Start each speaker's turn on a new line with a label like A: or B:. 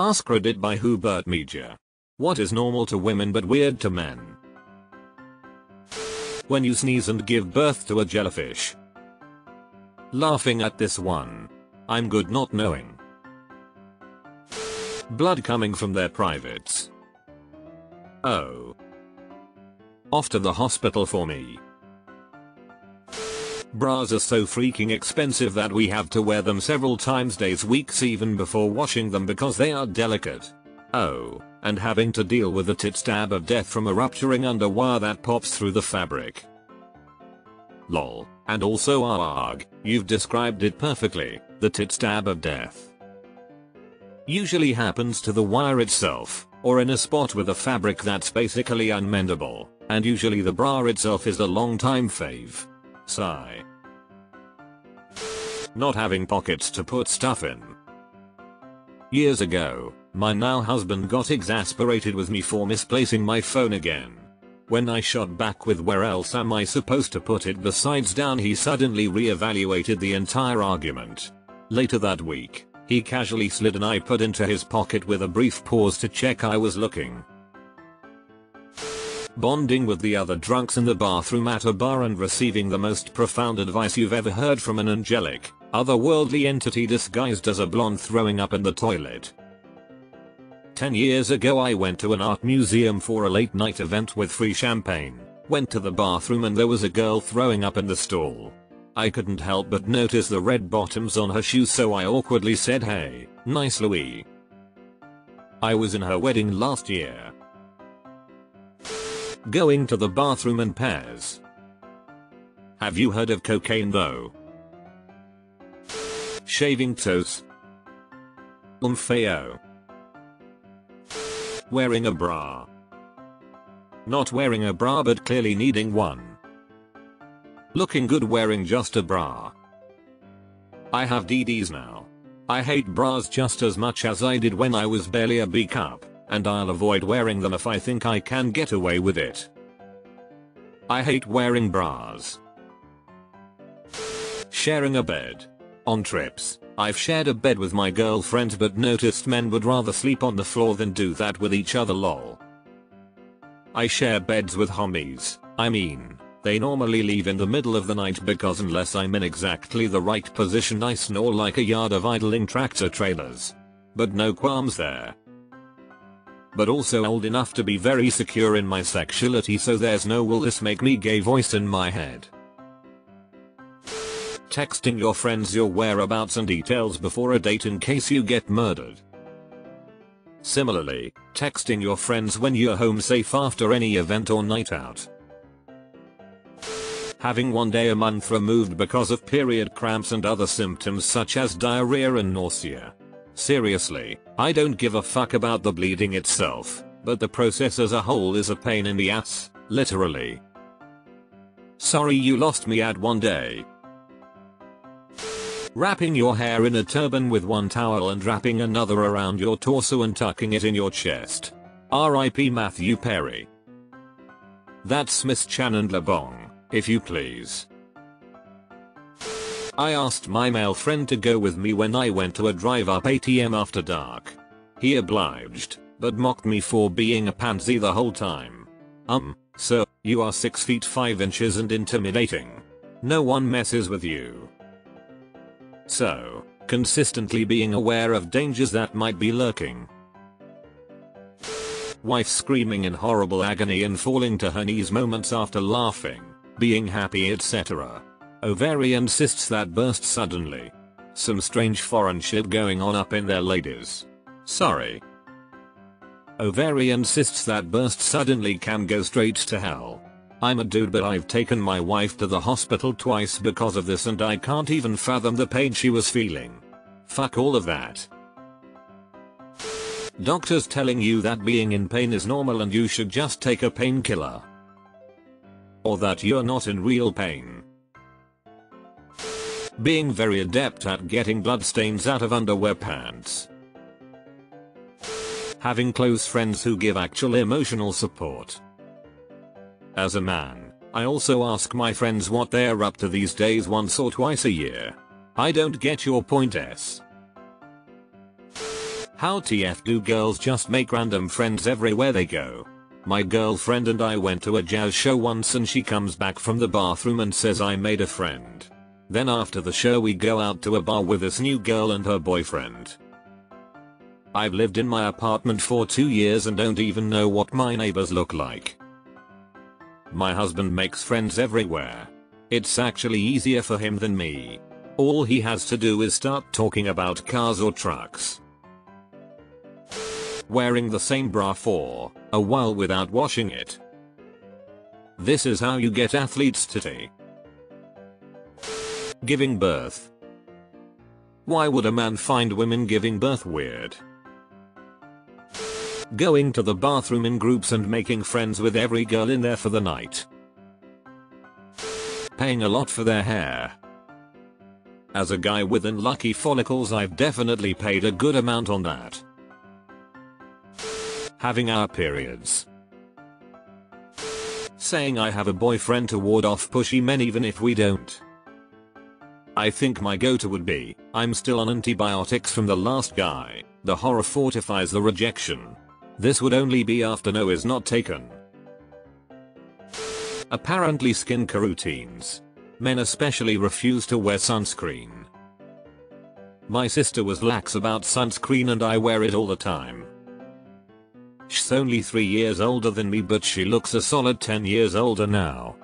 A: AskReddit by Hubert Media. What is normal to women but weird to men? When you sneeze and give birth to a jellyfish. Laughing at this one. I'm good not knowing. Blood coming from their privates. Oh. Off to the hospital for me. Bras are so freaking expensive that we have to wear them several times days, weeks even before washing them because they are delicate. Oh, and having to deal with the tit stab of death from a rupturing underwire that pops through the fabric. Lol. And also arg, you've described it perfectly, the tit stab of death. Usually happens to the wire itself, or in a spot with a fabric that's basically unmendable, and usually the bra itself is a long time fave. Sigh. Not having pockets to put stuff in. Years ago, my now husband got exasperated with me for misplacing my phone again. When I shot back with "where else am I supposed to put it besides down," he suddenly re-evaluated the entire argument. Later that week, he casually slid an iPod into his pocket with a brief pause to check I was looking. Bonding with the other drunks in the bathroom at a bar and receiving the most profound advice you've ever heard from an angelic, otherworldly entity disguised as a blonde throwing up in the toilet. 10 years ago I went to an art museum for a late night event with free champagne, went to the bathroom and there was a girl throwing up in the stall. I couldn't help but notice the red bottoms on her shoes, so I awkwardly said, "Hey, nice Louis." I was in her wedding last year. Going to the bathroom in pairs. Have you heard of cocaine though? Shaving toes. Feo. Wearing a bra. Not wearing a bra but clearly needing one. Looking good wearing just a bra. I have DDs now. I hate bras just as much as I did when I was barely a B cup, and I'll avoid wearing them if I think I can get away with it. I hate wearing bras. Sharing a bed. On trips, I've shared a bed with my girlfriend but noticed men would rather sleep on the floor than do that with each other, lol. I share beds with homies. I mean, they normally leave in the middle of the night because unless I'm in exactly the right position I snore like a yard of idling tractor trailers. But no qualms there. But also old enough to be very secure in my sexuality, so there's no "will this make me gay" voice in my head. Texting your friends your whereabouts and details before a date in case you get murdered. Similarly, texting your friends when you're home safe after any event or night out. Having one day a month removed because of period cramps and other symptoms such as diarrhea and nausea. Seriously, I don't give a fuck about the bleeding itself, but the process as a whole is a pain in the ass, literally. Sorry you lost me at one day. Wrapping your hair in a turban with one towel and wrapping another around your torso and tucking it in your chest. R.I.P. Matthew Perry. That's Miss Chandler Bong, if you please. I asked my male friend to go with me when I went to a drive-up ATM after dark. He obliged, but mocked me for being a pansy the whole time. Sir, you are 6 feet 5 inches and intimidating. No one messes with you. So, consistently being aware of dangers that might be lurking. Wife screaming in horrible agony and falling to her knees moments after laughing, being happy, etc. Ovarian cysts that burst suddenly. Some strange foreign shit going on up in there, ladies. Sorry. Ovarian cysts that burst suddenly can go straight to hell. I'm a dude but I've taken my wife to the hospital twice because of this and I can't even fathom the pain she was feeling. Fuck all of that. Doctors telling you that being in pain is normal and you should just take a painkiller. Or that you're not in real pain. Being very adept at getting bloodstains out of underwear pants. Having close friends who give actual emotional support. As a man, I also ask my friends what they're up to these days once or twice a year. I don't get your point. How TF do girls just make random friends everywhere they go? My girlfriend and I went to a jazz show once and she comes back from the bathroom and says I made a friend. Then after the show we go out to a bar with this new girl and her boyfriend. I've lived in my apartment for 2 years and don't even know what my neighbors look like. My husband makes friends everywhere. It's actually easier for him than me. All he has to do is start talking about cars or trucks. Wearing the same bra for a while without washing it. This is how you get athlete's titty. Giving birth. Why would a man find women giving birth weird? Going to the bathroom in groups and making friends with every girl in there for the night. Paying a lot for their hair. As a guy with unlucky follicles, I've definitely paid a good amount on that. Having our periods. Saying I have a boyfriend to ward off pushy men even if we don't. I think my go-to would be, I'm still on antibiotics from the last guy. The horror fortifies the rejection. This would only be after no is not taken. Apparently skincare routines. Men especially refuse to wear sunscreen. My sister was lax about sunscreen and I wear it all the time. She's only 3 years older than me but she looks a solid 10 years older now.